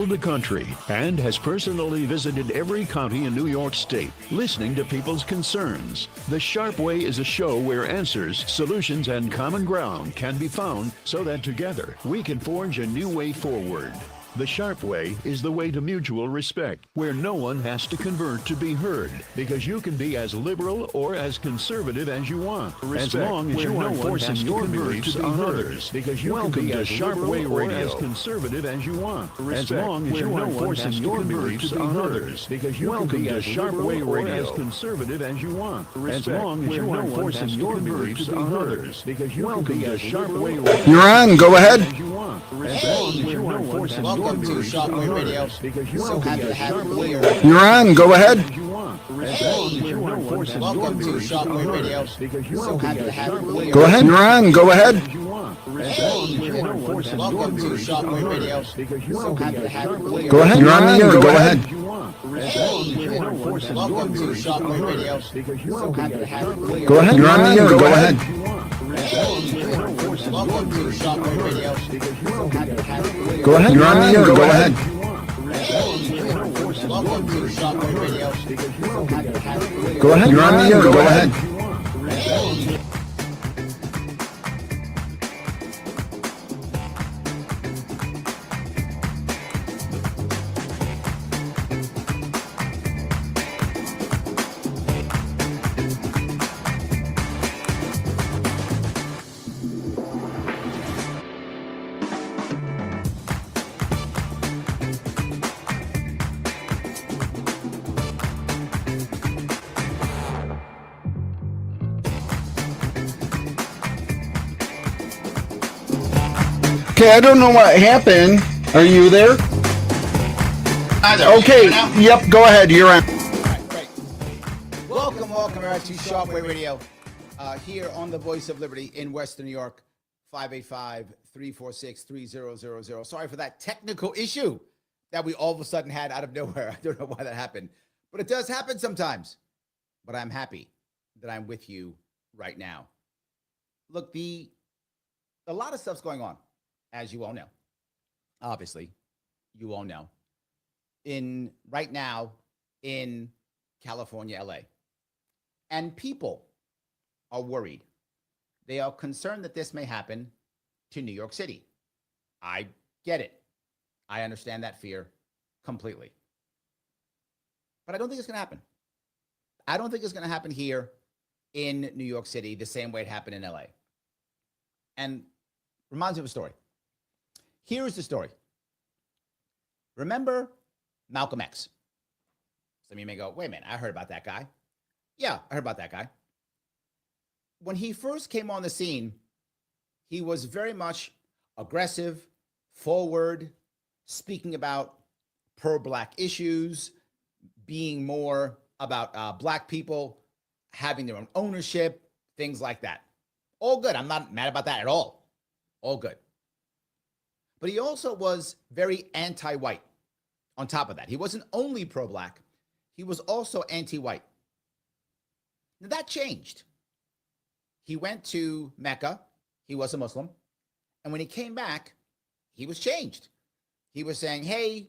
The country and has personally visited every county in New York State, listening to people's concerns. The Sharpe Way is a show where answers, solutions, and common ground can be found so that together we can forge a new way forward. The Sharpe Way is the way to mutual respect, where no one has to convert to be heard, because you can be as liberal or as conservative as you want, as long as you aren't forcing your beliefs on others. Because you can be as Sharpe Way or as conservative as you want, as long as you aren't forcing your beliefs on others. Because you can be as Sharpe Way or as conservative as you want, as long as you aren't forcing your beliefs on others. Because you can be as Sharpe Way or you're on. Go ahead. Welcome to Sharpe Way Radio. So happy to have you here. You're on. Go ahead. Welcome to Sharpe Way Radio. So happy to have you here. Go ahead. You're on. Go ahead. Welcome to Sharpe Way Radio. So happy to have you here. Go ahead. You're on the air. Go ahead. Welcome to Sharpe Way Radio. So happy to have you here. Go ahead. You're on the air. Go ahead. Welcome to Sharpe Way Radio. So happy to have you here. Go ahead. You're on the air. Go ahead. Welcome to Sharpe Way Radio. So happy to have you here. Go ahead. You're on the air. Go ahead. Okay, I don't know what happened. Are you there? Okay, yep, go ahead. You're on. All right, great. Welcome everyone to Sharpe Way Radio, here on the Voice of Liberty in Western New York, 585-346-3000. Sorry for that technical issue that we all of a sudden had out of nowhere. I don't know why that happened, but it does happen sometimes. But I'm happy that I'm with you right now. Look, a lot of stuff's going on, as you all know. Obviously, you all know. Right now in California, LA. And people are worried. They are concerned that this may happen to New York City. I get it. I understand that fear completely. But I don't think it's going to happen. I don't think it's going to happen here in New York City the same way it happened in LA. And reminds me of a story. Here is the story. Remember Malcolm X? Some of you may go, wait a minute, I heard about that guy. Yeah, I heard about that guy. When he first came on the scene, he was very much aggressive, forward, speaking about pro-Black issues, being more about Black people having their own ownership, things like that. All good. I'm not mad about that at all. All good. But he also was very anti-white on top of that. He wasn't only pro-Black, he was also anti-white. Now that changed. He went to Mecca. He was a Muslim. And when he came back, he was changed. He was saying, hey,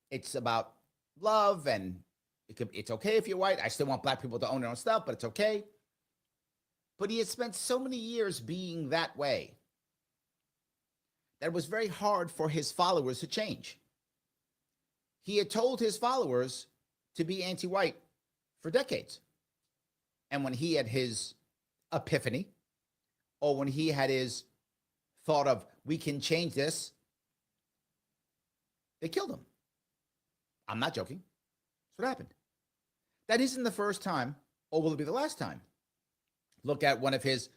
it's about love and it's okay if you're white. I still want Black people to own their own stuff, but it's okay. But he had spent so many years being that way that it was very hard for his followers to change. He had told his followers to be anti-white for decades. And when he had his epiphany, or when he had his thought of, we can change this, they killed him. I'm not joking. That's what happened. That isn't the first time, or will it be the last time? Look at one of his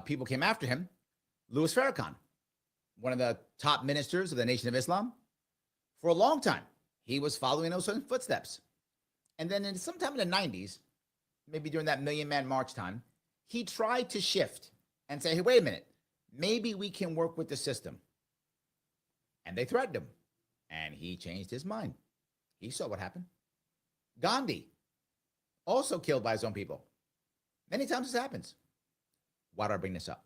people came after him, Louis Farrakhan, one of the top ministers of the Nation of Islam. For a long time, he was following those certain footsteps. And then sometime in the 90s, maybe during that Million Man March time, he tried to shift and say, hey, wait a minute, maybe we can work with the system. And they threatened him. And he changed his mind. He saw what happened. Gandhi, also killed by his own people. Many times this happens. Why do I bring this up?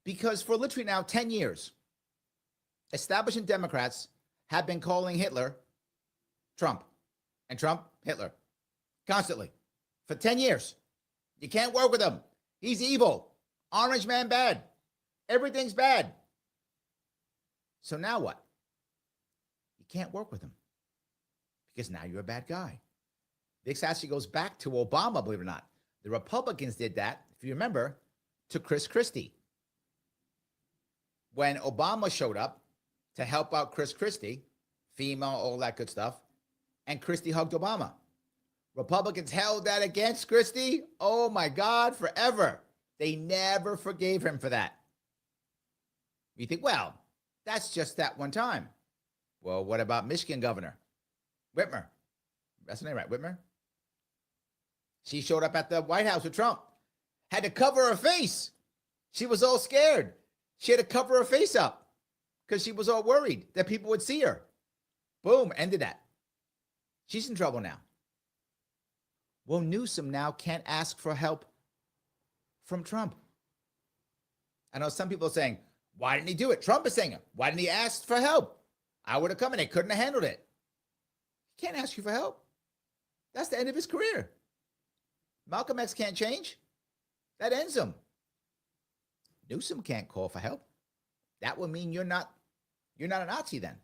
Because for literally now 10 years, establishment Democrats have been calling Hitler Trump and Trump Hitler constantly for 10 years. You can't work with him. He's evil. Orange man bad. Everything's bad. So now what? You can't work with him because now you're a bad guy. This actually goes back to Obama, believe it or not. The Republicans did that, if you remember, to Chris Christie. When Obama showed up to help out Chris Christie, FEMA, all that good stuff, and Christie hugged Obama. Republicans held that against Christie, oh my God, forever. They never forgave him for that. You think, well, that's just that one time. Well, what about Michigan Governor Whitmer? That's the name, right? Whitmer? She showed up at the White House with Trump, had to cover her face. She was all scared. She had to cover her face up because she was all worried that people would see her. Boom, ended that. She's in trouble now. Well, Newsom now can't ask for help from Trump. I know some people are saying, why didn't he do it? Trump is saying it. Why didn't he ask for help? I would have come and they couldn't have handled it. He can't ask you for help. That's the end of his career. Malcolm X can't change. That ends him. Newsom can't call for help. That would mean you're not a Nazi then.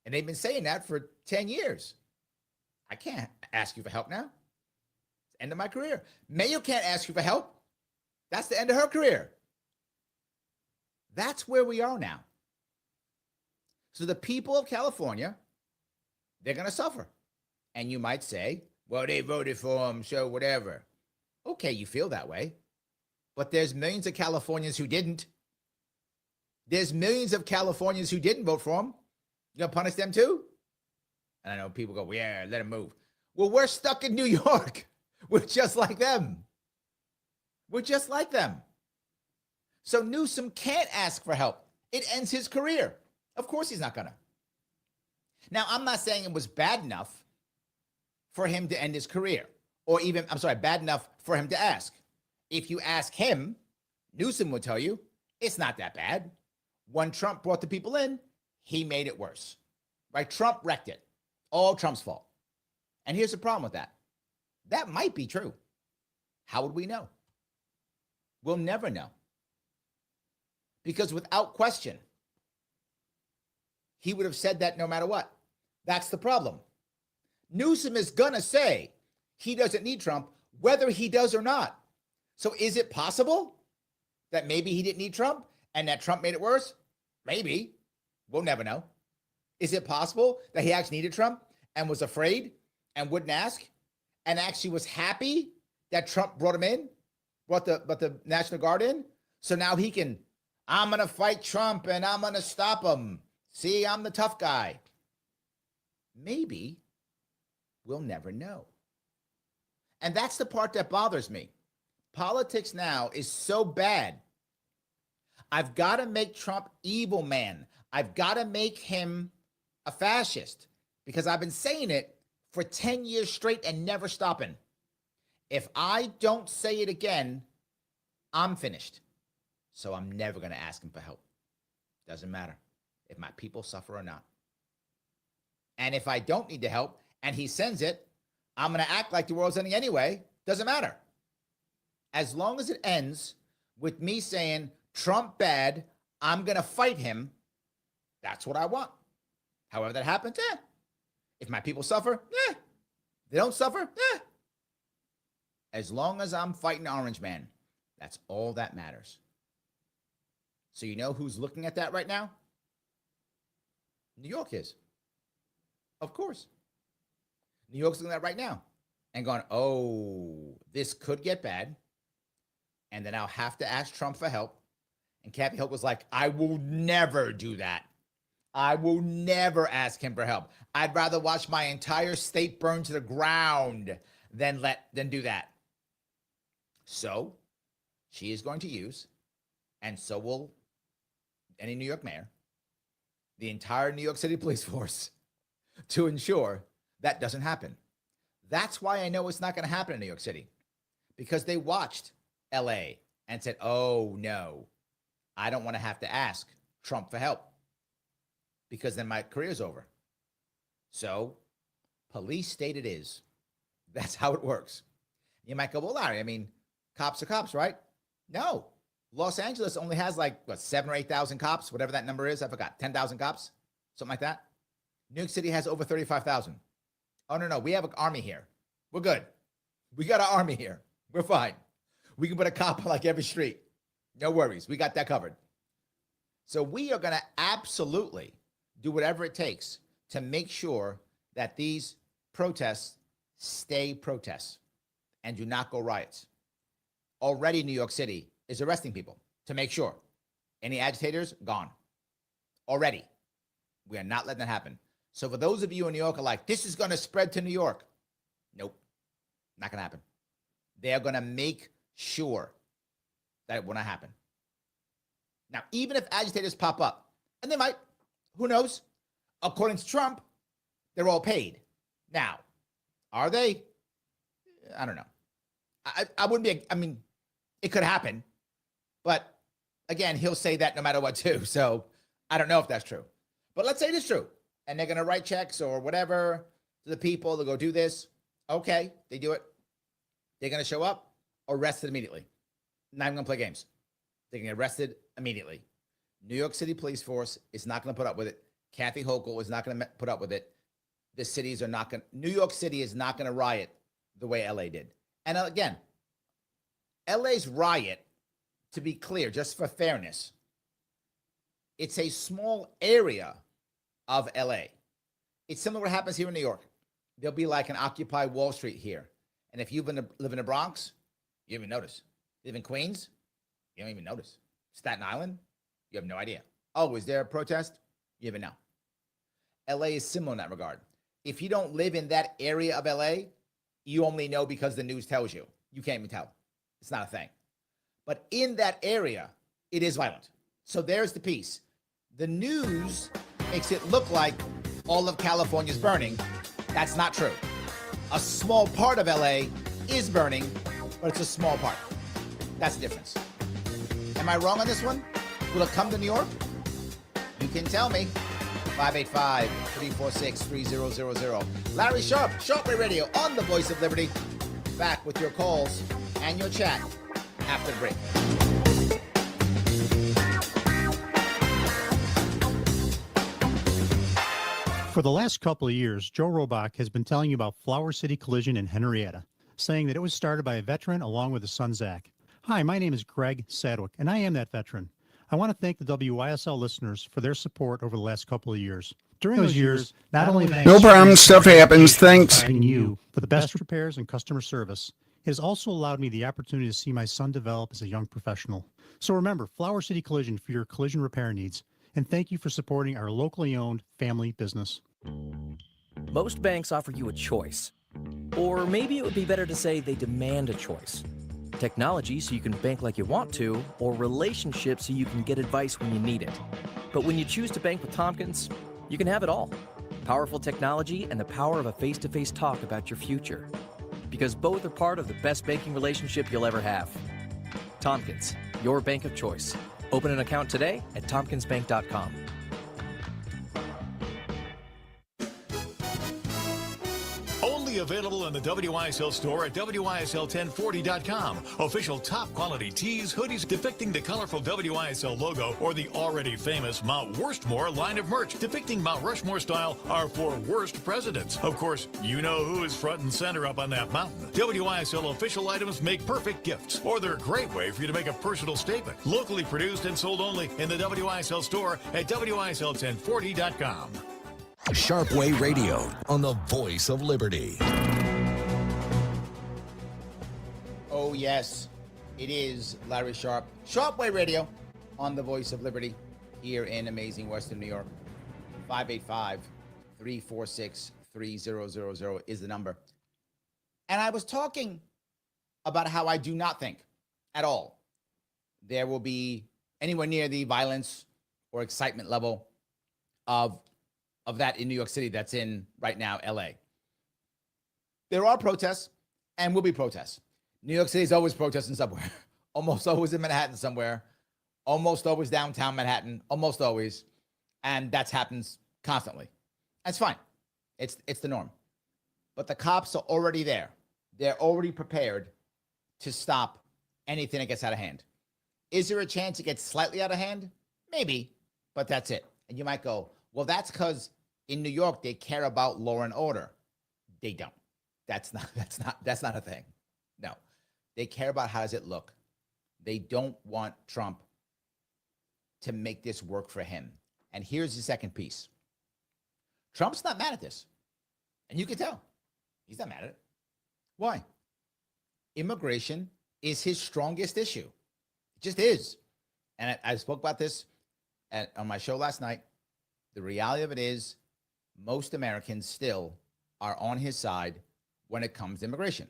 And they've been saying that for 10 years. I can't ask you for help now. It's the end of my career. Mayo can't ask you for help. That's the end of her career. That's where we are now. So the people of California, they're going to suffer. And you might say, well, they voted for him, so whatever. Okay, you feel that way. But there's millions of Californians who didn't. There's millions of Californians who didn't vote for him. You going to punish them too? And I know people go, well, yeah, let him move. Well, we're stuck in New York. We're just like them. We're just like them. So Newsom can't ask for help. It ends his career. Of course he's not going to. Now, I'm not saying it was bad enough for him to end his career. Or even, bad enough for him to ask. If you ask him, Newsom will tell you, it's not that bad. When Trump brought the people in, he made it worse. Right? Trump wrecked it. All Trump's fault. And here's the problem with that. That might be true. How would we know? We'll never know. Because without question, he would have said that no matter what. That's the problem. Newsom is going to say he doesn't need Trump, whether he does or not. So is it possible that maybe he didn't need Trump and that Trump made it worse? Maybe. We'll never know. Is it possible that he actually needed Trump and was afraid and wouldn't ask and actually was happy that Trump brought him in, brought the National Guard in? So now he can, I'm going to fight Trump and I'm going to stop him. See, I'm the tough guy. Maybe. We'll never know. And that's the part that bothers me. Politics now is so bad. I've got to make Trump evil man. I've got to make him a fascist because I've been saying it for 10 years straight and never stopping. If I don't say it again, I'm finished. So I'm never going to ask him for help. Doesn't matter if my people suffer or not. And if I don't need the help and he sends it, I'm going to act like the world's ending anyway. Doesn't matter. As long as it ends with me saying, Trump bad, I'm going to fight him, that's what I want. However that happens, If my people suffer, they don't suffer, As long as I'm fighting Orange Man, that's all that matters. So you know who's looking at that right now? New York is. Of course. New York's looking at that right now and going, oh, this could get bad. And then I'll have to ask Trump for help. And Kathy Hochul was like, I will never do that. I will never ask him for help. I'd rather watch my entire state burn to the ground than do that. So she is going to use, and so will any New York mayor, the entire New York City police force to ensure that doesn't happen. That's why I know it's not going to happen in New York City, because they watched LA and said, oh no, I don't want to have to ask Trump for help. because then my career's over. So police state it is. That's how it works. You might go, well, Larry, I mean, cops are cops, right? No. Los Angeles only has like, what, 7,000 or 8,000 cops, whatever that number is. I forgot. 10,000 cops, something like that. New York City has over 35,000. Oh, no. We have an army here. We're good. We got an army here. We're fine. We can put a cop on like every street. No worries. We got that covered. So we are going to absolutely do whatever it takes to make sure that these protests stay protests and do not go riots. Already New York City is arresting people to make sure. Any agitators, gone. Already. We are not letting that happen. So for those of you in New York are like, this is going to spread to New York. Nope. Not going to happen. They're going to make sure that it will not happen. Now, even if agitators pop up, and they might, who knows? According to Trump, they're all paid. Now, are they? I don't know. I wouldn't be, I mean, it could happen. But again, he'll say that no matter what too. So I don't know if that's true. But let's say it is true. And they're going to write checks or whatever to the people to go do this. Okay, they do it. They're going to show up, arrested immediately. Not even going to play games. They're going to get arrested immediately. New York City police force is not going to put up with it. Kathy Hochul is not going to put up with it. The cities are not going to, New York City is not going to riot the way LA did. And again, LA's riot, to be clear, just for fairness, it's a small area of LA. It's similar to what happens here in New York. There'll be like an Occupy Wall Street here. And if you live in the Bronx, you don't even notice. You live in Queens, you don't even notice. Staten Island, you have no idea. Oh, is there a protest? You even know. LA is similar in that regard. If you don't live in that area of LA, you only know because the news tells you. You can't even tell. It's not a thing. But in that area, it is violent. So there's the piece. The news makes it look like all of California is burning. That's not true. A small part of LA is burning, but it's a small part. That's the difference. Am I wrong on this one? Will it come to New York? You can tell me. 585-346-3000. Larry Sharpe, Sharpe Radio on the Voice of Liberty. Back with your calls and your chat after the break. For the last couple of years, Joe Robach has been telling you about Flower City Collision in Henrietta, saying that it was started by a veteran along with his son, Zach. Hi, my name is Greg Sadwick, and I am that veteran. I want to thank the WYSL listeners for their support over the last couple of years. During those years, not only no problem, stuff happens, thanks. You for the best repairs and customer service, it has also allowed me the opportunity to see my son develop as a young professional. So remember, Flower City Collision for your collision repair needs. And thank you for supporting our locally owned family business. Most banks offer you a choice. Or maybe it would be better to say they demand a choice. Technology so you can bank like you want to, or relationships so you can get advice when you need it. But when you choose to bank with Tompkins, you can have it all. Powerful technology and the power of a face-to-face talk about your future. Because both are part of the best banking relationship you'll ever have. Tompkins, your bank of choice. Open an account today at tompkinsbank.com. Only available in the WYSL store at WYSL1040.com. Official top quality tees, hoodies depicting the colorful WYSL logo or the already famous Mount Worstmore line of merch depicting Mount Rushmore style are for worst presidents. Of course, you know who is front and center up on that mountain. WYSL official items make perfect gifts, or they're a great way for you to make a personal statement. Locally produced and sold only in the WYSL store at WYSL1040.com. Sharpe Radio on the Voice of Liberty. Oh, yes, it is Larry Sharpe. Sharpe Radio on the Voice of Liberty here in amazing Western New York. 585-346-3000 is the number. And I was talking about how I do not think at all there will be anywhere near the violence or excitement level of that in New York City that's in right now, LA. There are protests and will be protests. New York City is always protesting somewhere. Almost always in Manhattan somewhere. Almost always downtown Manhattan. Almost always. And that happens constantly. That's fine. It's the norm. But the cops are already there. They're already prepared to stop anything that gets out of hand. Is there a chance it gets slightly out of hand? Maybe, but that's it. And you might go, well, that's because in New York they care about law and order. They don't. That's not a thing. No. They care about how does it look. They don't want Trump to make this work for him. And here's the second piece. Trump's not mad at this. And you can tell. He's not mad at it. Why? Immigration is his strongest issue. It just is. And I spoke about this on my show last night. The reality of it is most Americans still are on his side when it comes to immigration.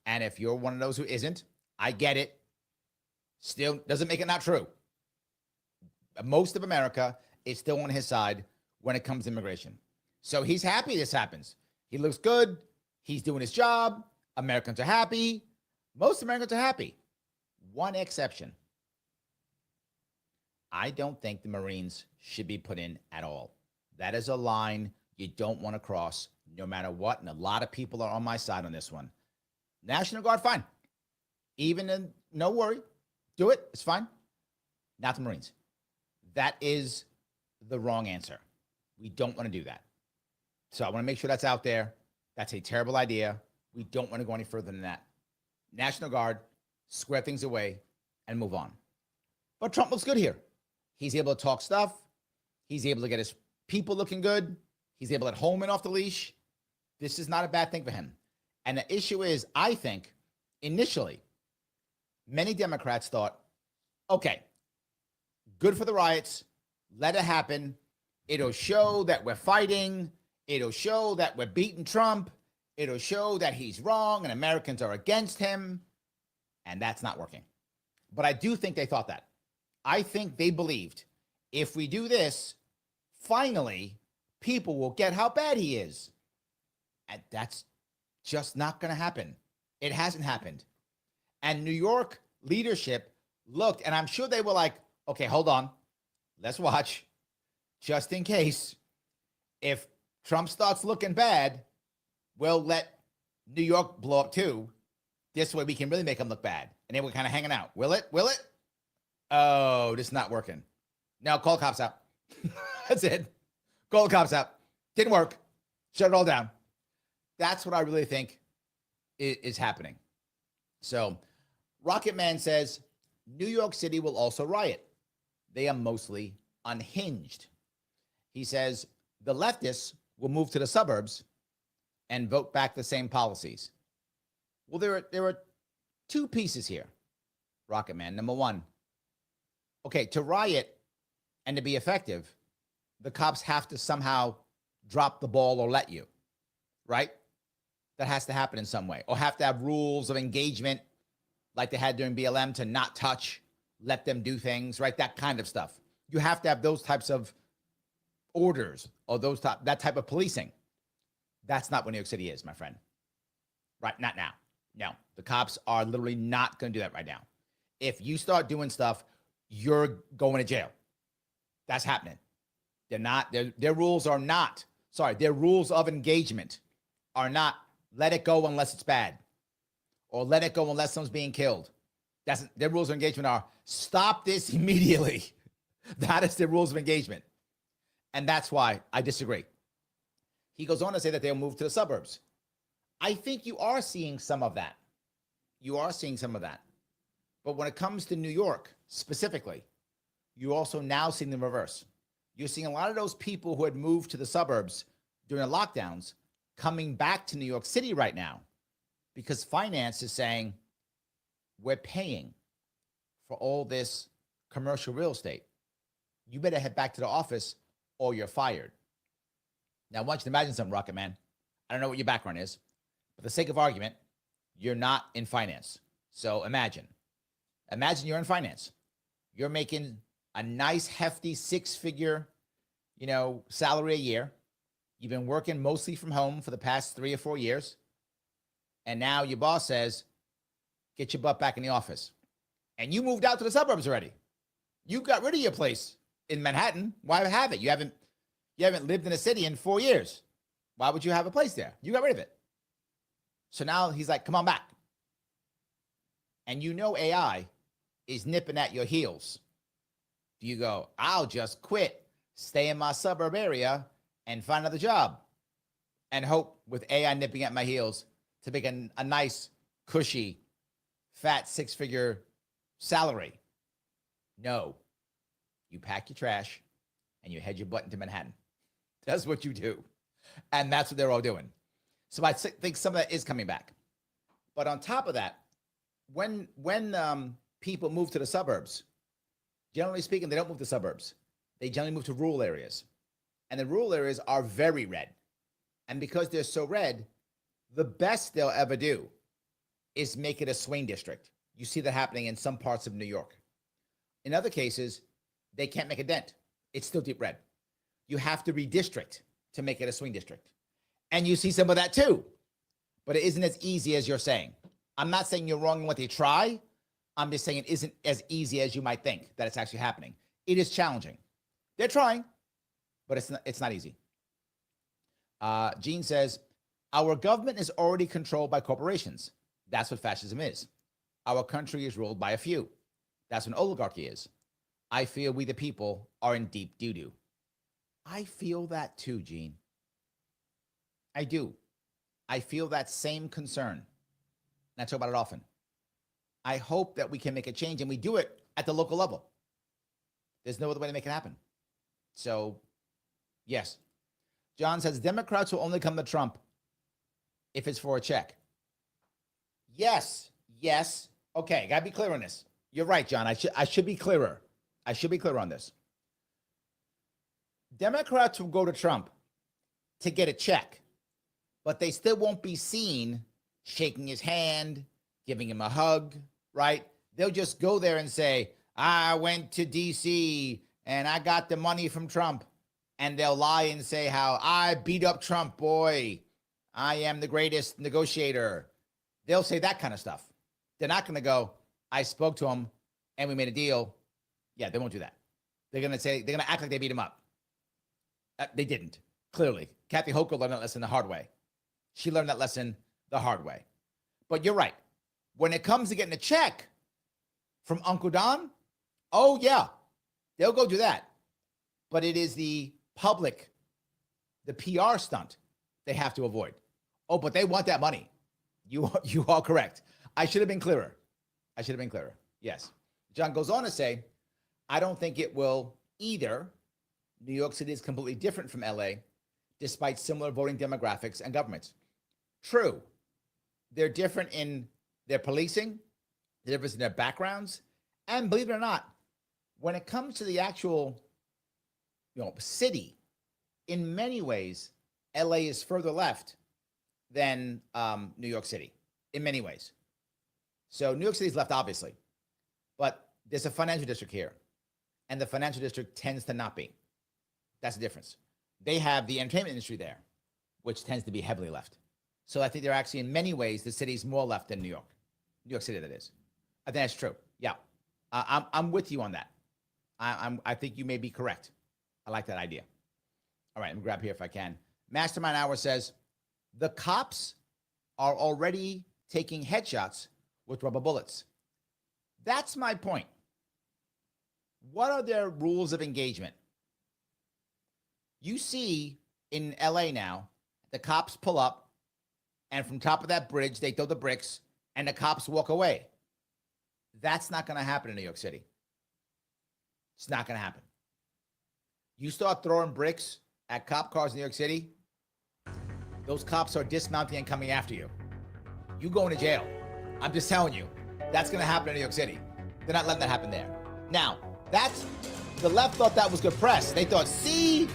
And if you're one of those who isn't, I get it. Still doesn't make it not true. Most of America is still on his side when it comes to immigration. So he's happy this happens. He looks good. He's doing his job. Americans are happy. Most Americans are happy. One exception. I don't think the Marines should be put in at all. That is a line you don't want to cross no matter what. And a lot of people are on my side on this one. National Guard, fine. Even in, no worry. Do it. It's fine. Not the Marines. That is the wrong answer. We don't want to do that. So I want to make sure that's out there. That's a terrible idea. We don't want to go any further than that. National Guard, square things away, and move on. But Trump looks good here. He's able to talk stuff. He's able to get his people looking good. He's able to let Holman off the leash. This is not a bad thing for him. And the issue is, I think, initially, many Democrats thought, okay, good for the riots. Let it happen. It'll show that we're fighting. It'll show that we're beating Trump. It'll show that he's wrong and Americans are against him. And that's not working. But I do think they thought that. I think they believed if we do this, finally, people will get how bad he is. And that's just not going to happen. It hasn't happened. And New York leadership looked, and I'm sure they were like, okay, hold on. Let's watch. Just in case. If Trump starts looking bad, we'll let New York blow up too. This way we can really make him look bad. And then we're kind of hanging out. Will it? Will it? Oh, this is not working. Now call cops out. That's it. Call the cops out. Didn't work. Shut it all down. That's what I really think is happening. So Rocket Man says, New York City will also riot. They are mostly unhinged. He says, the leftists will move to the suburbs and vote back the same policies. Well, there are two pieces here, Rocket Man. Number one, okay, to riot and to be effective, the cops have to somehow drop the ball or let you, right? That has to happen in some way. Or have to have rules of engagement like they had during BLM to not touch, let them do things, right? That kind of stuff. You have to have those types of orders or that type of policing. That's not what New York City is, my friend. Right? Not now. No, the cops are literally not going to do that right now. If you start doing stuff, you're going to jail. That's happening. Their rules are not, their rules of engagement are not let it go unless it's bad or let it go unless someone's being killed. Their rules of engagement are stop this immediately. That is their rules of engagement. And that's why I disagree. He goes on to say that they'll move to the suburbs. I think you are seeing some of that. You are seeing some of that. But when it comes to New York specifically, you're also now seeing the reverse. You're seeing a lot of those people who had moved to the suburbs during the lockdowns coming back to New York City right now because finance is saying, we're paying for all this commercial real estate. You better head back to the office or you're fired. Now, I want you to imagine something, Rocket Man. I don't know what your background is, but for the sake of argument, you're not in finance. So imagine you're in finance. You're making a nice, hefty six-figure, salary a year. You've been working mostly from home for the past 3 or 4 years. And now your boss says, get your butt back in the office. And you moved out to the suburbs already. You got rid of your place in Manhattan. Why have it? You haven't lived in a city in 4 years. Why would you have a place there? You got rid of it. So now he's like, come on back. And you know AI is nipping at your heels. Do you go, I'll just quit, stay in my suburb area, and find another job, and hope with AI nipping at my heels to make a nice, cushy, fat 6-figure salary? No. You pack your trash and you head your butt into Manhattan. That's what you do. And that's what they're all doing. So I think some of that is coming back. But on top of that, when people move to the suburbs, generally speaking, they don't move to suburbs. They generally move to rural areas. And the rural areas are very red. And because they're so red, the best they'll ever do is make it a swing district. You see that happening in some parts of New York. In other cases, they can't make a dent. It's still deep red. You have to redistrict to make it a swing district. And you see some of that too. But it isn't as easy as you're saying. I'm not saying you're wrong in what they try. I'm just saying it isn't as easy as you might think that it's actually happening. It is challenging. They're trying, but it's not easy. Gene says, our government is already controlled by corporations. That's what fascism is. Our country is ruled by a few. That's what an oligarchy is. I feel we the people are in deep doo-doo. I feel that too, Gene. I do. I feel that same concern. And I talk about it often. I hope that we can make a change, and we do it at the local level. There's no other way to make it happen. So, yes. John says, Democrats will only come to Trump if it's for a check. Yes. Okay, got to be clear on this. You're right, John. I should be clearer. I should be clear on this. Democrats will go to Trump to get a check, but they still won't be seen shaking his hand, giving him a hug, right? They'll just go there and say, I went to D.C. and I got the money from Trump. And they'll lie and say how I beat up Trump, boy. I am the greatest negotiator. They'll say that kind of stuff. They're not going to go, I spoke to him and we made a deal. Yeah, they won't do that. They're going to act like they beat him up. They didn't, clearly. Kathy Hochul learned that lesson the hard way. She learned that lesson the hard way. But you're right. When it comes to getting a check from Uncle Don, oh, yeah, they'll go do that. But it is the public, the PR stunt they have to avoid. Oh, but they want that money. You are correct. I should have been clearer. Yes. John goes on to say, I don't think it will either. New York City is completely different from LA, despite similar voting demographics and governments. True. They're different in their policing, the difference in their backgrounds, and believe it or not, when it comes to the actual city, in many ways, LA is further left than New York City, in many ways. So New York City is left, obviously, but there's a financial district here, and the financial district tends to not be. That's the difference. They have the entertainment industry there, which tends to be heavily left. So I think they're actually, in many ways, the city's more left than New York City, that is. I think that's true. Yeah, I'm with you on that. I think you may be correct. I like that idea. All right, let me grab here if I can. Mastermind Hour says, the cops are already taking headshots with rubber bullets. That's my point. What are their rules of engagement? You see in LA now, the cops pull up, and from top of that bridge, they throw the bricks, and the cops walk away. That's not going to happen in New York City. It's not going to happen. You start throwing bricks at cop cars in New York City, those cops are dismounting and coming after you. You going to jail. I'm just telling you, that's going to happen in New York City. They're not letting that happen there. Now, the left thought that was good press. They thought, see,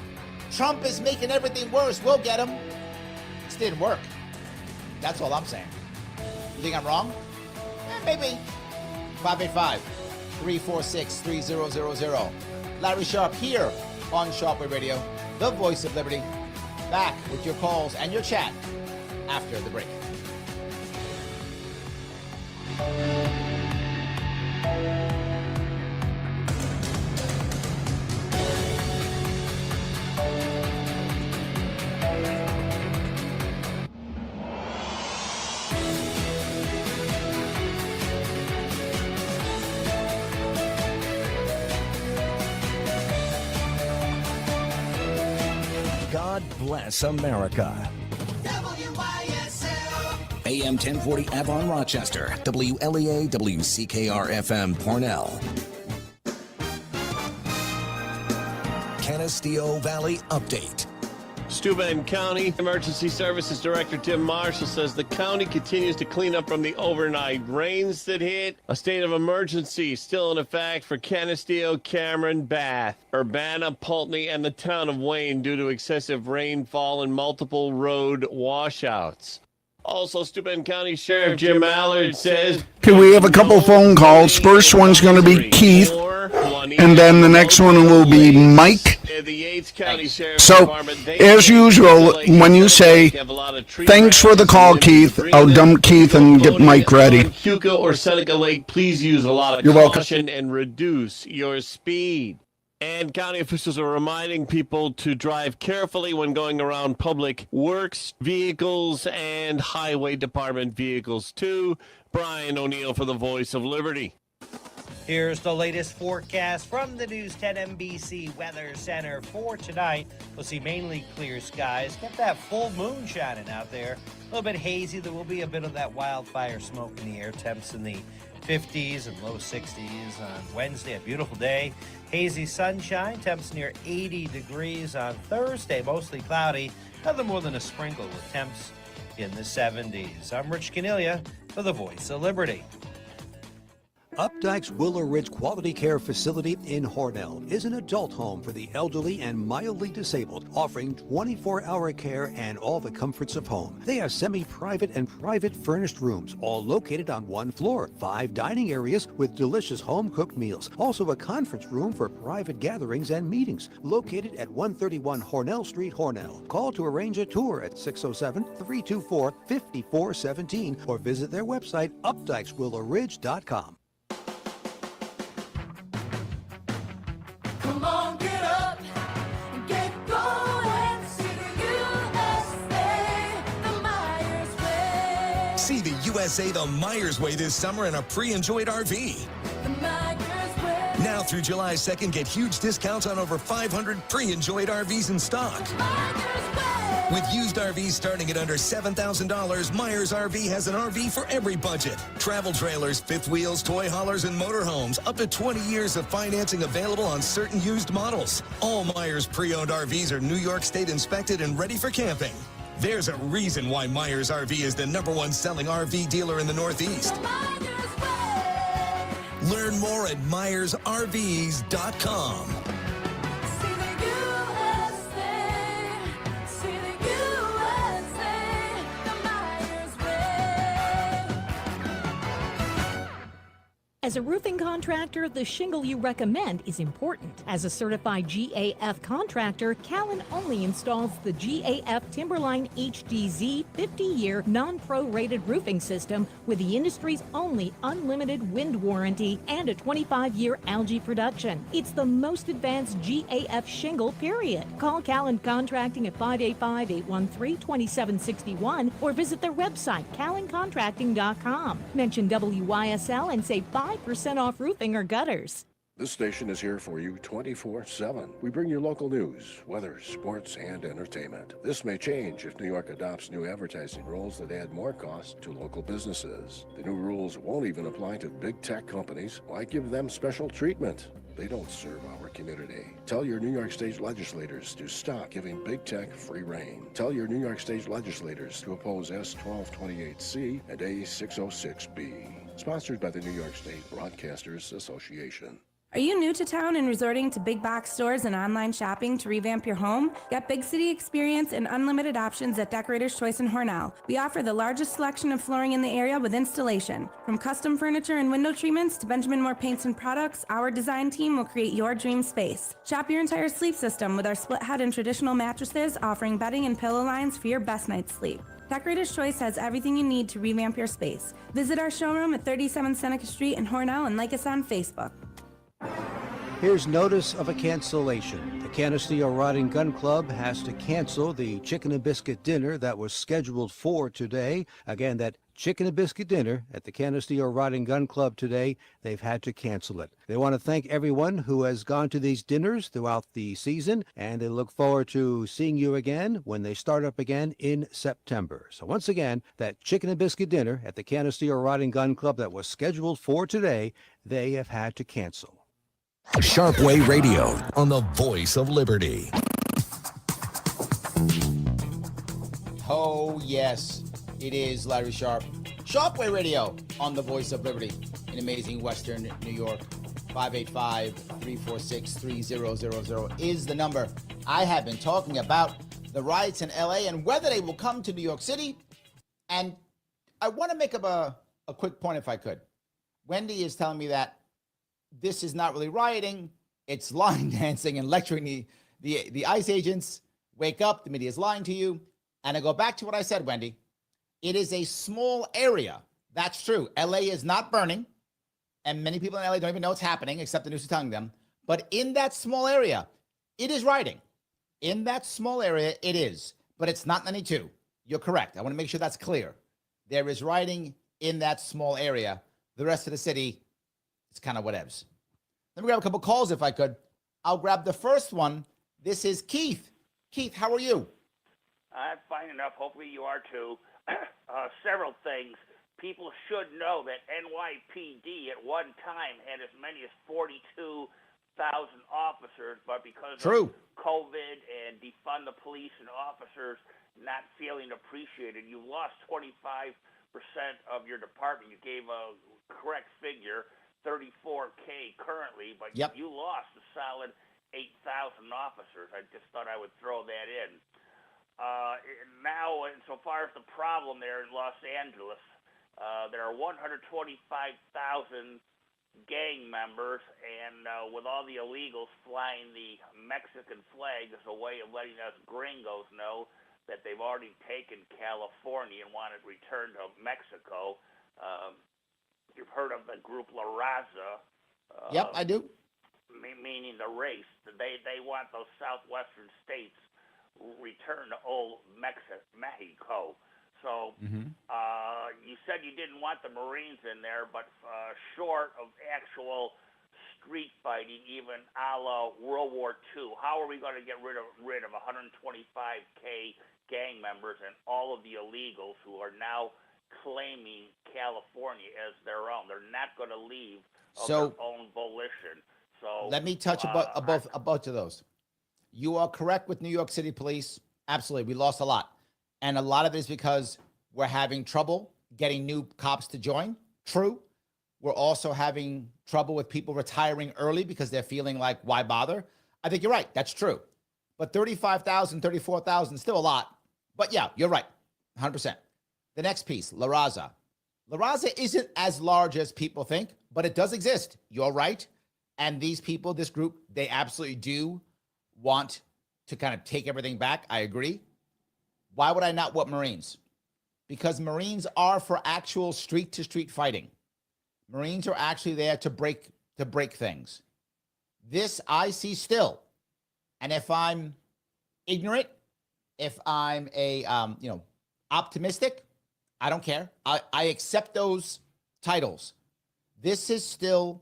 Trump is making everything worse. We'll get him. This didn't work. That's all I'm saying. You think I'm wrong? Maybe. 585-346-3000. Larry Sharpe here on Sharpe Radio, the voice of liberty. Back with your calls and your chat after the break. God bless America. AM 1040 Avon, Rochester. WLEA WCKR FM, Cornell. Canisteo Valley Update. Steuben County Emergency Services Director Tim Marshall says the county continues to clean up from the overnight rains that hit. A state of emergency still in effect for Canisteo, Cameron, Bath, Urbana, Pulteney, and the town of Wayne due to excessive rainfall and multiple road washouts. Also, Steuben County Sheriff Jim Allard says... Okay, we have a couple phone calls. First one's going to be Keith, and then the next one will be Mike. So, as usual, when you say, thanks for the call, Keith, I'll dump Keith and get Mike ready. Hugo or Seneca Lake, please use a lot of You're welcome. caution and reduce your speed. And county officials are reminding people to drive carefully when going around public works vehicles and highway department vehicles too. Brian O'Neill for the Voice of Liberty. Here's the latest forecast from the News 10 NBC Weather Center for tonight. We'll see mainly clear skies. Get that full moon shining out there. A little bit hazy. There will be a bit of that wildfire smoke in the air. Temps in the 50s and low 60s on Wednesday. A beautiful day. Hazy sunshine. Temps near 80 degrees on Thursday. Mostly cloudy. Nothing more than a sprinkle with temps in the 70s. I'm Rich Canilia for the Voice of Liberty. Updike's Willow Ridge Quality Care Facility in Hornell is an adult home for the elderly and mildly disabled, offering 24-hour care and all the comforts of home. They have semi-private and private furnished rooms, all located on one floor, 5 dining areas with delicious home-cooked meals. Also a conference room for private gatherings and meetings, located at 131 Hornell Street, Hornell. Call to arrange a tour at 607-324-5417 or visit their website, updikeswillowridge.com. Come on, get up, get going, see the USA, the Myers Way. See the USA the Myers Way this summer in a pre-enjoyed RV. The Myers Way. Now through July 2nd, get huge discounts on over 500 pre-enjoyed RVs in stock. Myers Way. With used RVs starting at under $7,000, Myers RV has an RV for every budget. Travel trailers, fifth wheels, toy haulers, and motorhomes. Up to 20 years of financing available on certain used models. All Myers pre-owned RVs are New York State inspected and ready for camping. There's a reason why Myers RV is the #1 selling RV dealer in the Northeast. Myers Way. Learn more at MyersRVs.com. See the USA, see the USA, the Myers Way. As a roofing contractor, the shingle you recommend is important. As a certified GAF contractor, Callan only installs the GAF Timberline HDZ 50-year non-pro-rated roofing system with the industry's only unlimited wind warranty and a 25-year algae production. It's the most advanced GAF shingle, period. Call Callan Contracting at 585-813-2761 or visit their website, callancontracting.com. Mention WYSL and save 5% off roofing or gutters. This station is here for you 24/7. We bring you local news, weather, sports, and entertainment. This may change if New York adopts new advertising rules that add more costs to local businesses. The new rules won't even apply to big tech companies. Why give them special treatment? They don't serve our community. Tell your New York State legislators to stop giving big tech free rein. Tell your New York State legislators to oppose S1228C and A606B. Sponsored by the New York State Broadcasters Association. Are you new to town and resorting to big box stores and online shopping to revamp your home? Get big city experience and unlimited options at Decorator's Choice in Hornell. We offer the largest selection of flooring in the area with installation. From custom furniture and window treatments to Benjamin Moore paints and products, our design team will create your dream space. Shop your entire sleep system with our split head and traditional mattresses, offering bedding and pillow lines for your best night's sleep. Decorator's Choice has everything you need to revamp your space. Visit our showroom at 37 Seneca Street in Hornell and like us on Facebook. Here's notice of a cancellation. The Canisteo Rod and Gun Club has to cancel the chicken and biscuit dinner that was scheduled for today. Again, that chicken and biscuit dinner at the Canisteo Rod and Gun Club today. They've had to cancel it. They want to thank everyone who has gone to these dinners throughout the season, and they look forward to seeing you again when they start up again in September. So once again, that chicken and biscuit dinner at the Canisteo Rod and Gun Club that was scheduled for today, they have had to cancel. Sharpe Way Radio on the Voice of Liberty. Oh, yes, it is Larry Sharpe. Sharpe Way Radio on the Voice of Liberty in amazing Western New York. 585-346-3000 is the number. I have been talking about the riots in LA and whether they will come to New York City. And I want to make up a quick point if I could. Wendy is telling me that this is not really rioting. It's line dancing and lecturing the ICE agents. Wake up, the media is lying to you. And I go back to what I said, Wendy. It is a small area. That's true. LA is not burning. And many people in LA don't even know it's happening, except the news is telling them. But in that small area, it is rioting. In that small area, it is. But it's not 92. You're correct. I want to make sure that's clear. There is rioting in that small area. The rest of the city, it's kind of whatevs. Let me grab a couple calls if I could. I'll grab the first one. This is Keith. Keith, how are you? I'm fine enough. Hopefully you are too. Several things. People should know that NYPD at one time had as many as 42,000 officers, but because of COVID and defund the police and officers not feeling appreciated, you lost 25% of your department. You gave a correct figure, 34K currently, but you lost a solid 8,000 officers. I just thought I would throw that in. Now, insofar as the problem there in Los Angeles, there are 125,000 gang members, and with all the illegals flying the Mexican flag as a way of letting us gringos know that they've already taken California and want it returned to Mexico. You've heard of the group La Raza. Yep, I do. Meaning the race. They want those southwestern states returned to old Mexico. So you said you didn't want the Marines in there, but short of actual street fighting, even a la World War II, how are we going to get rid of 125K gang members and all of the illegals who are now claiming California as their own? They're not going to leave of their own volition. So let me touch about both of those. You are correct with New York City Police. Absolutely, we lost a lot. And a lot of it is because we're having trouble getting new cops to join. True. We're also having trouble with people retiring early because they're feeling like, why bother? I think you're right. That's true. But 35,000, 34,000 is still a lot. But yeah, you're right. 100%. The next piece, La Raza. La Raza isn't as large as people think, but it does exist. You're right. And these people, this group, they absolutely do want to kind of take everything back. I agree. Why would I not want Marines? Because Marines are for actual street-to-street fighting. Marines are actually there to break things. This I see still. And if I'm ignorant, if I'm a optimistic, I don't care. I accept those titles. This is still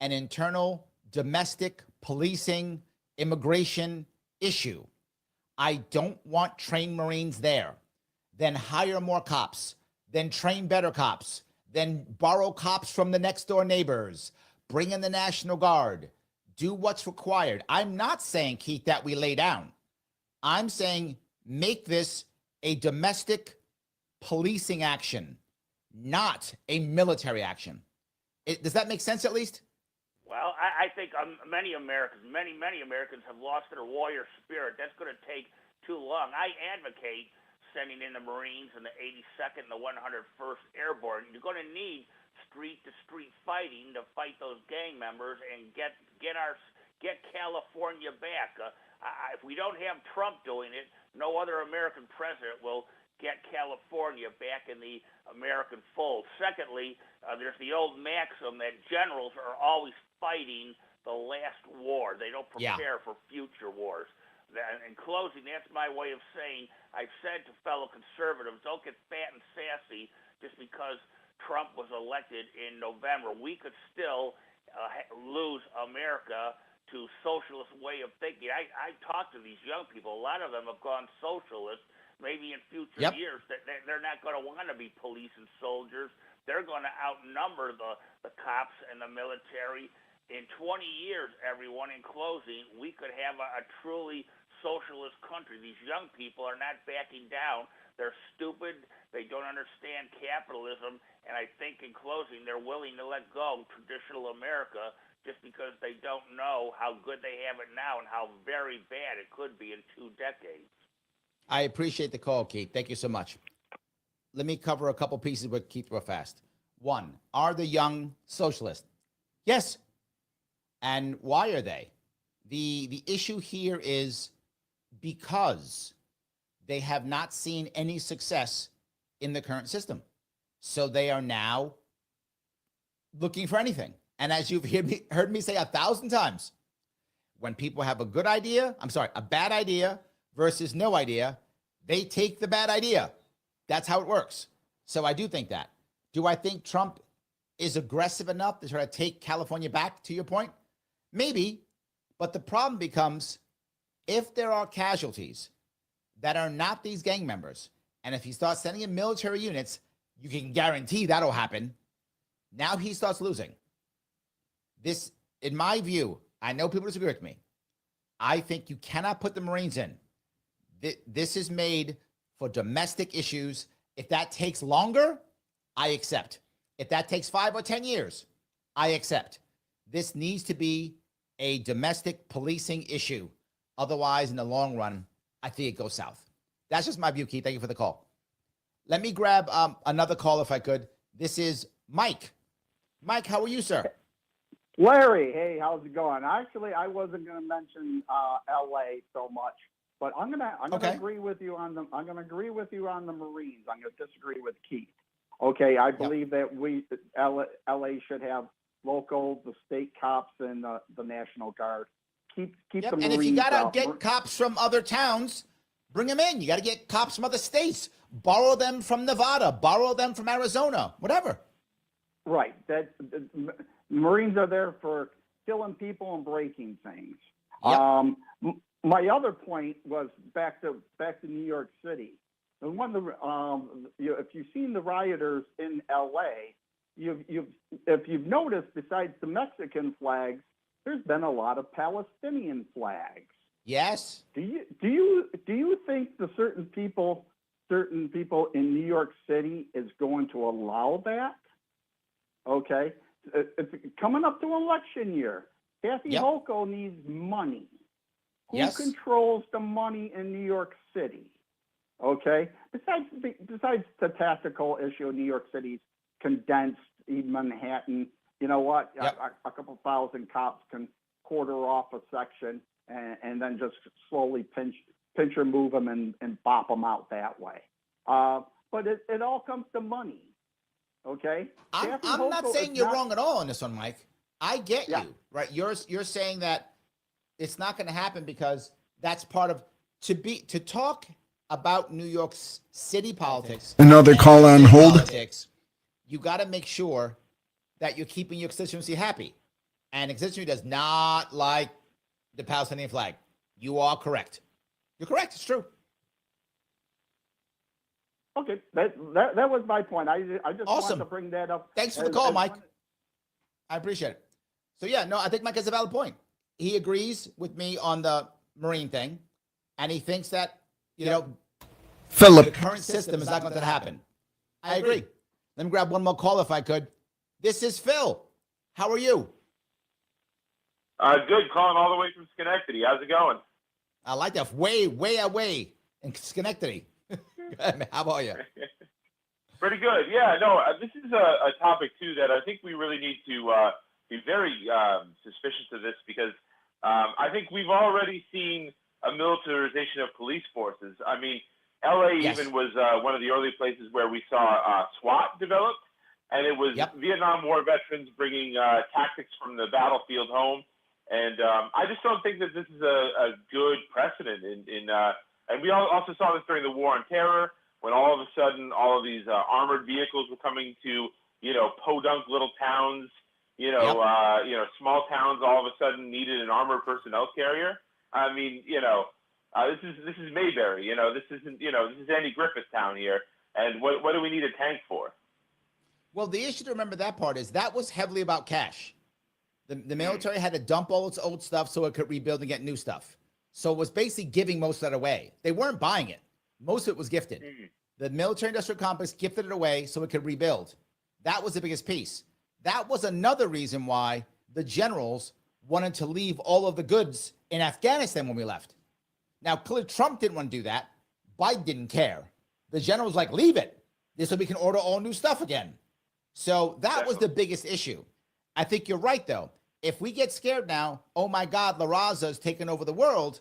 an internal domestic policing immigration issue. I don't want trained Marines there. Then hire more cops. Then train better cops. Then borrow cops from the next door neighbors. Bring in the National Guard. Do what's required. I'm not saying, Keith, that we lay down. I'm saying make this a domestic policing action, not a military action. Does that make sense at least? Well, I think many Americans have lost their warrior spirit. That's going to take too long. I advocate sending in the Marines and the 82nd and the 101st Airborne. You're going to need street-to-street fighting to fight those gang members and get California back. If we don't have Trump doing it, no other American president will get California back in the American fold. Secondly, there's the old maxim that generals are always fighting the last war. They don't prepare for future wars. In closing, that's my way of saying I've said to fellow conservatives, don't get fat and sassy just because Trump was elected in November. We could still lose America to socialist way of thinking. I talk to these young people. A lot of them have gone socialist. Maybe in future years, they're not going to want to be police and soldiers. They're going to outnumber the cops and the military. In 20 years, everyone, in closing, we could have a truly socialist country. These young people are not backing down. They're stupid. They don't understand capitalism. And I think, in closing, they're willing to let go of traditional America just because they don't know how good they have it now and how very bad it could be in 2 decades. I appreciate the call, Keith. Thank you so much. Let me cover a couple pieces with Keith real fast. One, are the young socialists? Yes. And why are they? The issue here is because they have not seen any success in the current system. So they are now looking for anything. And as you've heard me say 1,000 times, when people have a bad idea versus no idea, they take the bad idea. That's how it works. So I do think that. Do I think Trump is aggressive enough to try to take California back, to your point? Maybe. But the problem becomes, if there are casualties that are not these gang members, and if he starts sending in military units, you can guarantee that'll happen. Now he starts losing. This, in my view, I know people disagree with me. I think you cannot put the Marines in. This is made for domestic issues. If that takes longer, I accept. If that takes 5 or 10 years, I accept. This needs to be a domestic policing issue. Otherwise, in the long run, I think it goes south. That's just my view, Keith. Thank you for the call. Let me grab another call if I could. This is Mike. Mike, how are you, sir? Larry, hey, how's it going? Actually, I wasn't going to mention L.A. so much, but I'm gonna agree with you on the Marines. I'm going to disagree with Keith. Okay, I believe that L.A. should have the state cops, and the National Guard. Keep the Marines. And if you gotta get cops from other towns, bring them in. You got to get cops from other states. Borrow them from Nevada. Borrow them from Arizona. Whatever. Right. That Marines are there for killing people and breaking things. Yep. My other point was back to New York City. And if you've seen the rioters in L.A., if you've noticed, besides the Mexican flags, there's been a lot of Palestinian flags. Yes. Do you think the certain people in New York City is going to allow that? Okay, it's coming up to election year. Kathy Hochul needs money. Who controls the money in New York City? Okay, besides the tactical issue of New York City's condensed in Manhattan, you know what? A couple thousand cops can quarter off a section and then just slowly pinch or move them and bop them out that way. But it all comes to money. Okay, I'm not saying you're wrong at all on this one, Mike. I get you, right? You're saying that it's not going to happen because that's part of to talk about New York City politics. Another call on hold. Politics, you got to make sure that you're keeping your constituency happy, and the constituency does not like the Palestinian flag. You are correct. You're correct. It's true. Okay, that was my point. I just wanted to bring that up. Thanks for the call, Mike. I appreciate it. So I think Mike has a valid point. He agrees with me on the Marine thing, and he thinks that Philip, the current system is not going to happen. I agree. Let me grab one more call if I could. This is Phil. How are you? Good. Calling all the way from Schenectady. How's it going? I like that. Way, way away in Schenectady. How about you? Pretty good. Yeah, no, this is a topic, too, that I think we really need to be very suspicious of this because I think we've already seen a militarization of police forces. I mean, L.A. even was one of the early places where we saw SWAT develop, and it was Vietnam War veterans bringing tactics from the battlefield home. And I just don't think that this is a good precedent. And we also saw this during the War on Terror, when all of a sudden all of these armored vehicles were coming to, podunk little towns, small towns all of a sudden needed an armored personnel carrier. I mean, this is Mayberry. This isn't, this is Andy Griffith Town here. And what do we need a tank for? Well, the issue to remember that part is that was heavily about cash. The military had to dump all its old stuff so it could rebuild and get new stuff. So it was basically giving most of that away. They weren't buying it. Most of it was gifted. The military industrial complex gifted it away so it could rebuild. That was the biggest piece. That was another reason why the generals wanted to leave all of the goods in Afghanistan when we left. Now, clearly Trump didn't want to do that. Biden didn't care. The general was like, leave it. This way we can order all new stuff again. So that was the biggest issue. I think you're right, though. If we get scared now, oh my God, La Raza is taking over the world,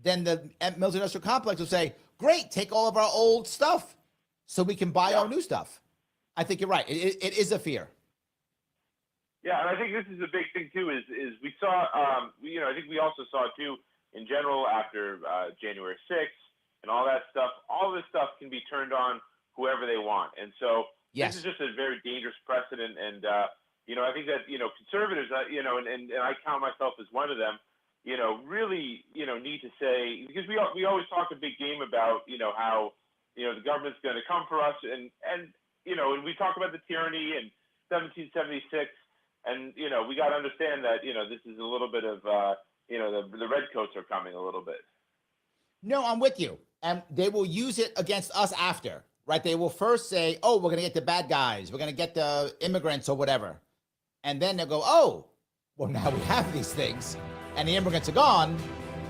then the military industrial complex will say, great, take all of our old stuff so we can buy all new stuff. I think you're right. It is a fear. Yeah, and I think this is a big thing too. Is we saw, I think we also saw too in general after January 6th and all that stuff. All this stuff can be turned on whoever they want, and so this is just a very dangerous precedent. And I think that conservatives, and I count myself as one of them. Really, need to say, because we always talk a big game about how the government's going to come for us, and we talk about the tyranny and 1776. And, we got to understand that, this is a little bit of, the redcoats are coming a little bit. No, I'm with you. And they will use it against us after, right? They will first say, oh, we're going to get the bad guys. We're going to get the immigrants or whatever. And then they'll go, oh, well, now we have these things and the immigrants are gone.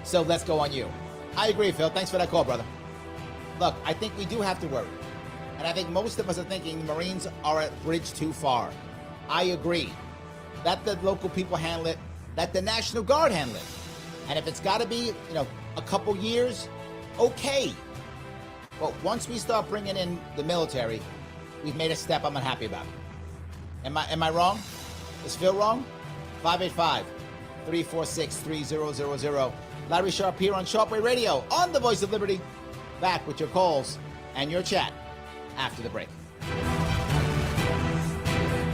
So let's go on you. I agree, Phil. Thanks for that call, brother. Look, I think we do have to worry. And I think most of us are thinking the Marines are at bridge too far. I agree. Let the local people handle it. Let the National Guard handle it. And if it's got to be, a couple years, okay. But once we start bringing in the military, we've made a step I'm unhappy about. Am I wrong? Is Phil wrong? 585-346-3000. Larry Sharpe here on Sharpe Radio on the Voice of Liberty. Back with your calls and your chat after the break.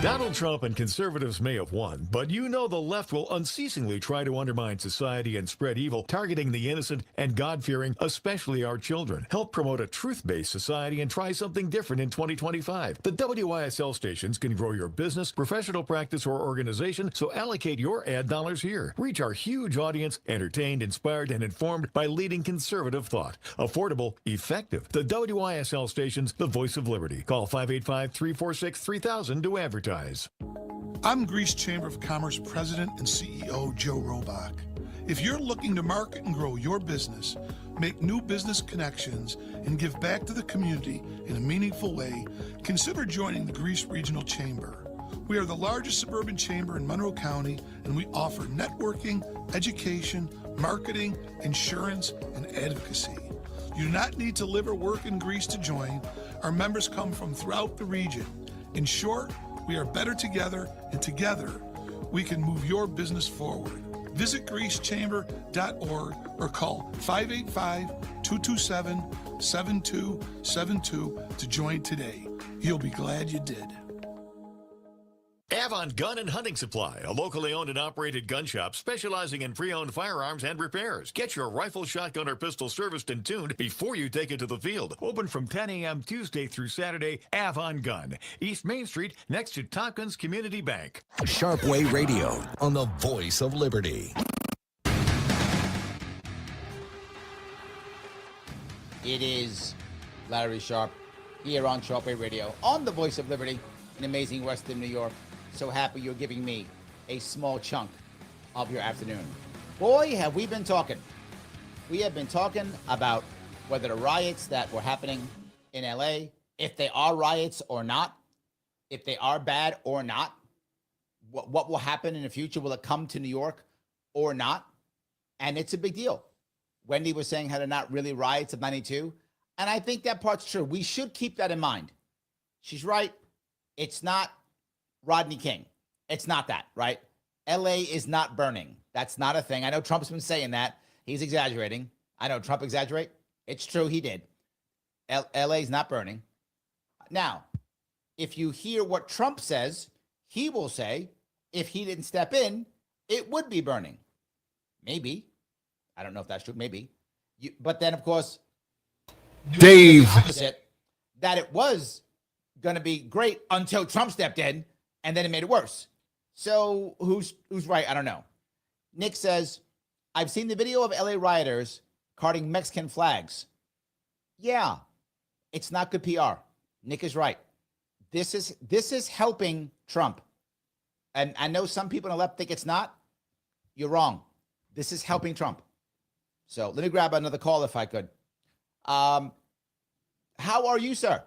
Donald Trump and conservatives may have won, but the left will unceasingly try to undermine society and spread evil, targeting the innocent and God-fearing, especially our children. Help promote a truth-based society and try something different in 2025. The WYSL stations can grow your business, professional practice, or organization, so allocate your ad dollars here. Reach our huge audience, entertained, inspired, and informed by leading conservative thought. Affordable, effective. The WYSL stations, the voice of liberty. Call 585-346-3000 to advertise. I'm Greece Chamber of Commerce President and CEO Joe Robach. If you're looking to market and grow your business, make new business connections, and give back to the community in a meaningful way, consider joining the Greece Regional Chamber. We are the largest suburban chamber in Monroe County, and we offer networking, education, marketing, insurance, and advocacy. You do not need to live or work in Greece to join. Our members come from throughout the region. In short, we are better together, and together we can move your business forward. Visit greecechamber.org or call 585-227-7272 to join today. You'll be glad you did. Avon Gun and Hunting Supply, a locally owned and operated gun shop specializing in pre-owned firearms and repairs. Get your rifle, shotgun, or pistol serviced and tuned before you take it to the field. Open from 10 a.m. Tuesday through Saturday. Avon Gun, East Main Street, next to Tompkins Community Bank. Sharpe Way Radio on the Voice of Liberty. It is Larry Sharpe here on Sharpe Radio on the Voice of Liberty in amazing Western New York. So happy you're giving me a small chunk of your afternoon. Boy, have we been talking. We have been talking about whether the riots that were happening in LA, if they are riots or not, if they are bad or not, what will happen in the future? Will it come to New York or not? And it's a big deal. Wendy was saying how they're not really riots of 92. And I think that part's true. We should keep that in mind. She's right. It's not Rodney King. It's not that, right? LA is not burning. That's not a thing. I know Trump's been saying that. He's exaggerating. I know Trump exaggerate. It's true. He did. LA's not burning. Now, if you hear what Trump says, he will say, if he didn't step in, it would be burning. Maybe. I don't know if that's true. Maybe. But then, of course, Dave, opposite, that it was going to be great until Trump stepped in, and then it made it worse. So who's right? I don't know. Nick says, I've seen the video of LA rioters carting Mexican flags. Yeah, it's not good PR. Nick is right. This is helping Trump. And I know some people on the left think it's not. You're wrong. This is helping Trump. So let me grab another call if I could. How are you, sir?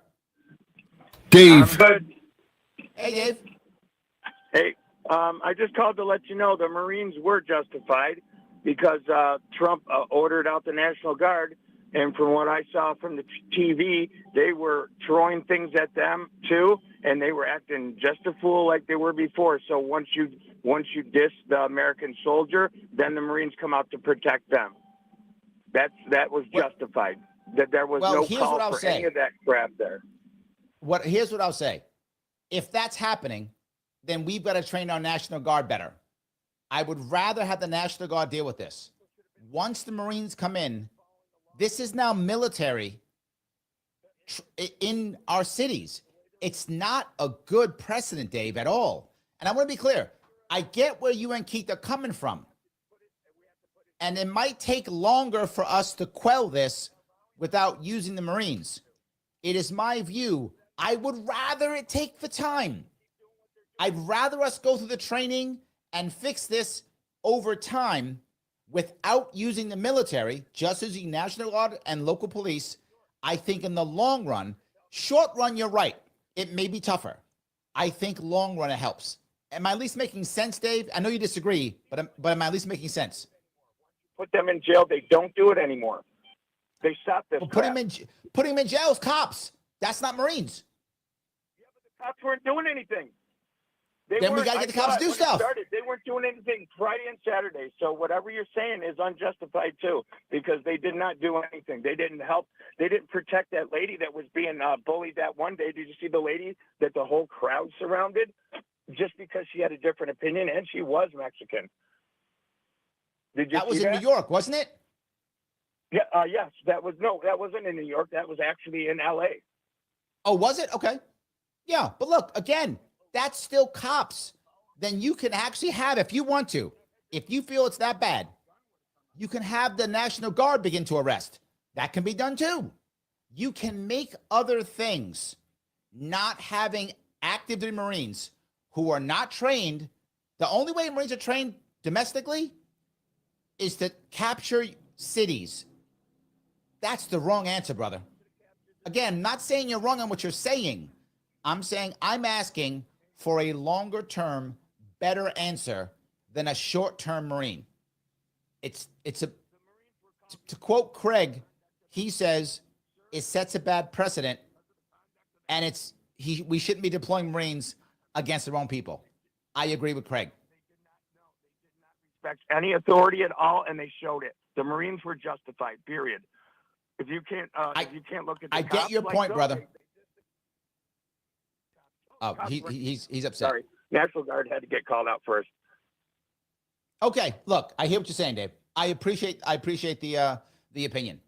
Dave. Good. Hey, Dave. Hey, I just called to let you know the Marines were justified because Trump ordered out the National Guard. And from what I saw from the TV, they were throwing things at them too, and they were acting just a fool like they were before. So once you diss the American soldier, then the Marines come out to protect them. That was justified. That there was no call for any of that crap there. Here's what I'll say. If that's happening, then we've got to train our National Guard better. I would rather have the National Guard deal with this. Once the Marines come in, this is now military in our cities. It's not a good precedent, Dave, at all. And I want to be clear. I get where you and Keith are coming from. And it might take longer for us to quell this without using the Marines. It is my view. I would rather it take the time. I'd rather us go through the training and fix this over time without using the military, just using National Guard and local police. I think in the long run, short run, you're right. It may be tougher. I think long run, it helps. Am I at least making sense, Dave? I know you disagree, but am I at least making sense? Put them in jail. They don't do it anymore. They stopped this. Well, put him in jail as cops. That's not Marines. Yeah, but the cops weren't doing anything. Then we got to get the cops to do stuff. They weren't doing anything Friday and Saturday. So whatever you're saying is unjustified too, because they did not do anything. They didn't help. They didn't protect that lady that was being bullied that one day. Did you see the lady that the whole crowd surrounded just because she had a different opinion and she was Mexican? Did you that was see in that? New York, wasn't it? Yeah. Yes. That wasn't in New York. That was actually in L.A. Oh, was it? Okay. Yeah. But look, again, that's still cops. Then you can actually have, if you want to, if you feel it's that bad, you can have the National Guard begin to arrest. That can be done too. You can make other things. Not having active duty Marines who are not trained. The only way Marines are trained domestically is to capture cities. That's the wrong answer, brother. Again, not saying you're wrong on what you're saying. I'm saying I'm asking for a longer term, better answer than a short term Marine. To quote Craig, he says it sets a bad precedent, and we shouldn't be deploying Marines against the wrong people. I agree with Craig. Respect any authority at all, and they showed it. The Marines were justified. Period. If you can't look at the I cops get your like point, those, brother. Oh, he's upset. Sorry, National Guard had to get called out first. Okay, look, I hear what you're saying, Dave. I appreciate the opinion.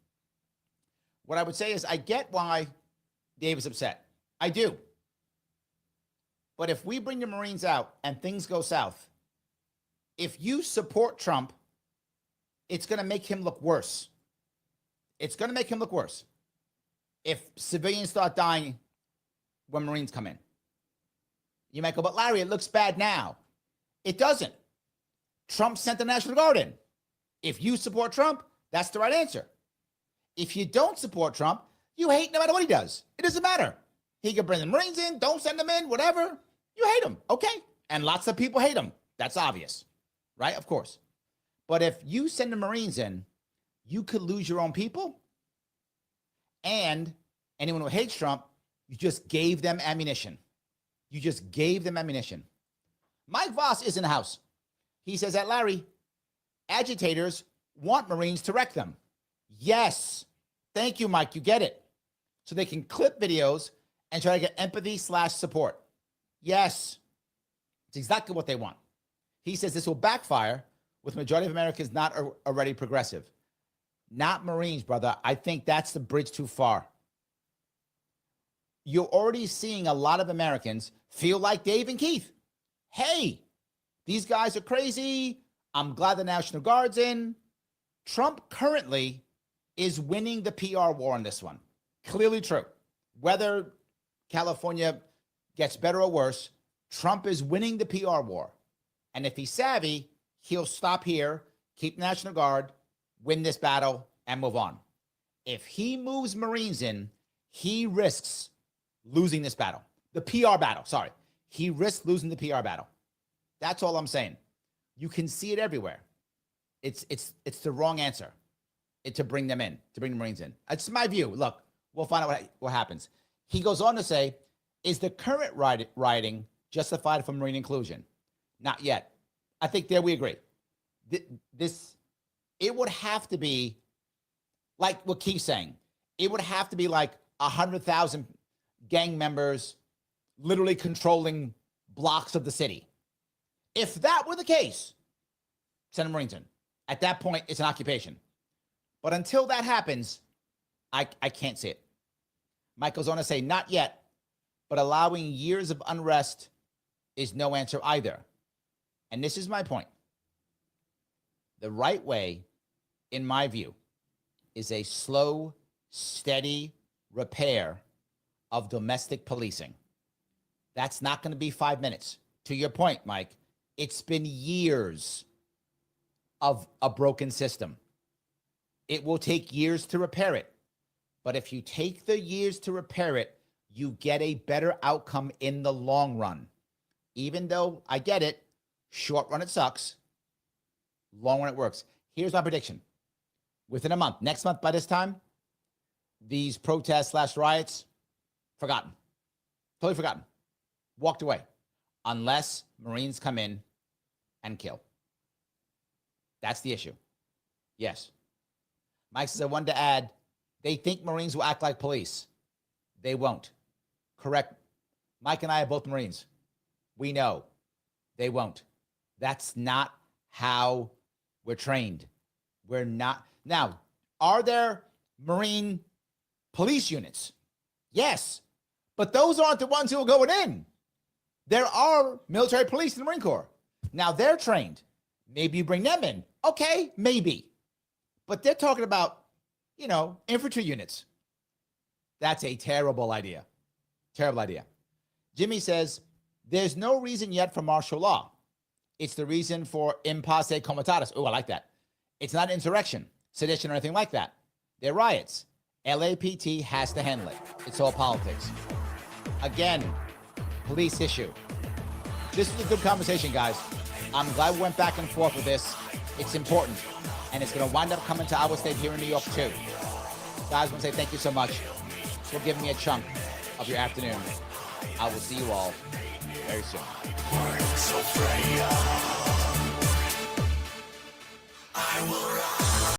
What I would say is I get why Dave is upset. I do. But if we bring the Marines out and things go south, if you support Trump, it's going to make him look worse. It's going to make him look worse if civilians start dying when Marines come in. You might go, but Larry, it looks bad now. It doesn't. Trump sent the National Guard in. If you support Trump, that's the right answer. If you don't support Trump, you hate no matter what he does. It doesn't matter. He can bring the Marines in, don't send them in, whatever. You hate him, okay? And lots of people hate him. That's obvious, right? Of course. But if you send the Marines in, you could lose your own people. And anyone who hates Trump, you just gave them ammunition. You just gave them ammunition. Mike Voss is in the house. He says that, Larry, agitators want Marines to wreck them. Yes. Thank you, Mike. You get it. So they can clip videos and try to get empathy/support. Yes. It's exactly what they want. He says this will backfire with the majority of Americans not already progressive. Not Marines, brother. I think that's the bridge too far. You're already seeing a lot of Americans feel like Dave and Keith. Hey, these guys are crazy. I'm glad the National Guard's in. Trump currently is winning the PR war on this one. Clearly true. Whether California gets better or worse, Trump is winning the PR war. And if he's savvy, he'll stop here, keep the National Guard, win this battle, and move on. If he moves Marines in, he risks losing this battle. The PR battle, sorry. He risks losing the PR battle. That's all I'm saying. You can see it everywhere. It's the wrong answer to bring them in, to bring the Marines in. That's my view. Look, we'll find out what happens. He goes on to say, is the current rioting justified for Marine inclusion? Not yet. I think there we agree. It would have to be, like what Keith's saying, it would have to be like 100,000 gang members literally controlling blocks of the city. If that were the case, send Marines in. At that point, it's an occupation. But until that happens, I can't see it. Mike goes on to say, not yet, but allowing years of unrest is no answer either. And this is my point. The right way, in my view, is a slow, steady repair of domestic policing. That's not going to be 5 minutes. To your point, Mike, it's been years of a broken system. It will take years to repair it. But if you take the years to repair it, you get a better outcome in the long run. Even though I get it, short run it sucks, long run it works. Here's my prediction. Within a month, next month by this time, these protests/riots, forgotten. Totally forgotten. Walked away. Unless Marines come in and kill. That's the issue. Yes. Mike says, I wanted to add, they think Marines will act like police. They won't. Correct. Mike and I are both Marines. We know they won't. That's not how we're trained. We're not. Now, are there Marine police units? Yes. But those aren't the ones who are going in. There are military police in the Marine Corps. Now, they're trained. Maybe you bring them in. Okay, maybe. But they're talking about, infantry units. That's a terrible idea. Terrible idea. Jimmy says, there's no reason yet for martial law. It's the reason for impasse comitatus. Oh, I like that. It's not insurrection, sedition, or anything like that. They're riots. LAPT has to handle it. It's all politics. Again, police issue. This was a good conversation, guys. I'm glad we went back and forth with this. It's important. And it's going to wind up coming to our state here in New York, too. Guys, I want to say thank you so much for giving me a chunk of your afternoon. I will see you all very soon.